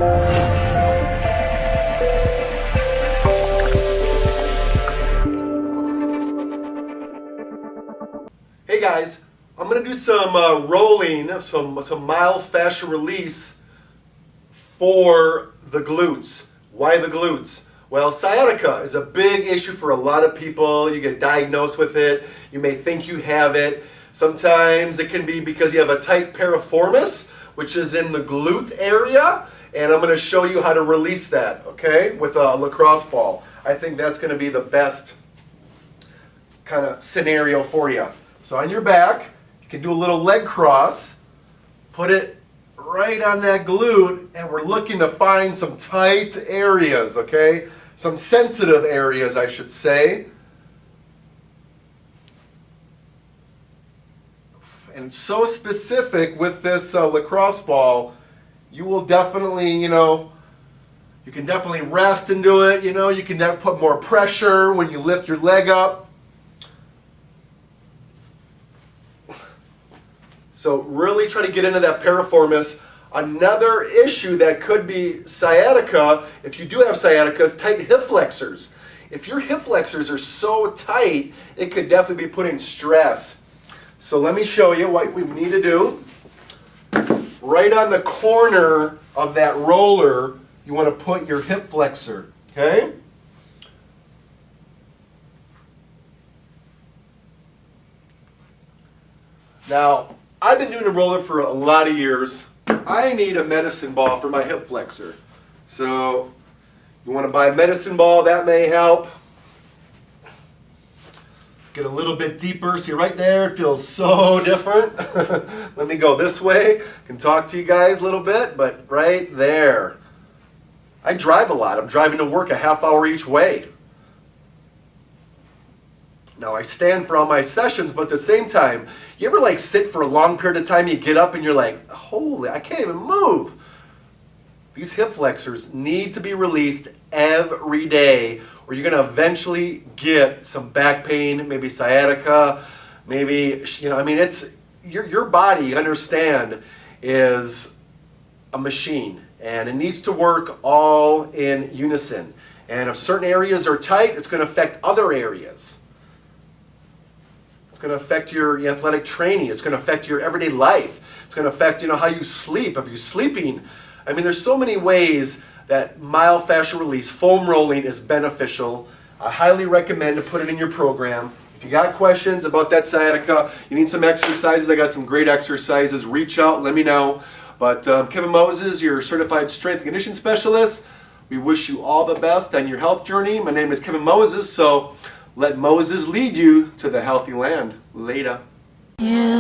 Hey guys, I'm going to do some rolling, some myofascial release for the glutes. Why the glutes? Well, sciatica is a big issue for a lot of people. You get diagnosed with it. You may think you have it. Sometimes it can be because you have a tight piriformis, which is in the glute area, and I'm going to show you how to release that, okay, with a lacrosse ball. I think that's going to be the best kind of scenario for you. So on your back, you can do a little leg cross, put it right on that glute, and we're looking to find some tight areas, okay? Some sensitive areas, I should say. And so specific with this lacrosse ball, you will definitely, you can definitely rest into it, you can put more pressure when you lift your leg up. So really try to get into that piriformis. Another issue that could be sciatica, if you do have sciatica, is tight hip flexors. If your hip flexors are so tight, it could definitely be putting stress. So let me show you what we need to do. Right on the corner of that roller, you want to put your hip flexor, okay? Now, I've been doing a roller for a lot of years. I need a medicine ball for my hip flexor. So you want to buy a medicine ball, that may help. Get a little bit deeper. See right there, it feels so different. Let me go this way. I can talk to you guys a little bit, but right there. I drive a lot. I'm driving to work a half hour each way. Now I stand for all my sessions, but at the same time, you ever sit for a long period of time, you get up and you're like, holy, I can't even move. These hip flexors need to be released every day, or you're going to eventually get some back pain, maybe sciatica, maybe, it's, your body, understand, is a machine, and it needs to work all in unison. And if certain areas are tight, it's going to affect other areas. It's going to affect your athletic training. It's going to affect your everyday life. It's going to affect, how you sleep. If you're sleeping, there's so many ways that myofascial release, foam rolling, is beneficial. I highly recommend to put it in your program. If you got questions about that sciatica, you need some exercises, I got some great exercises. Reach out, let me know. But Kevin Moses, your certified strength and conditioning specialist. We wish you all the best on your health journey. My name is Kevin Moses, so let Moses lead you to the healthy land. Later. Yeah.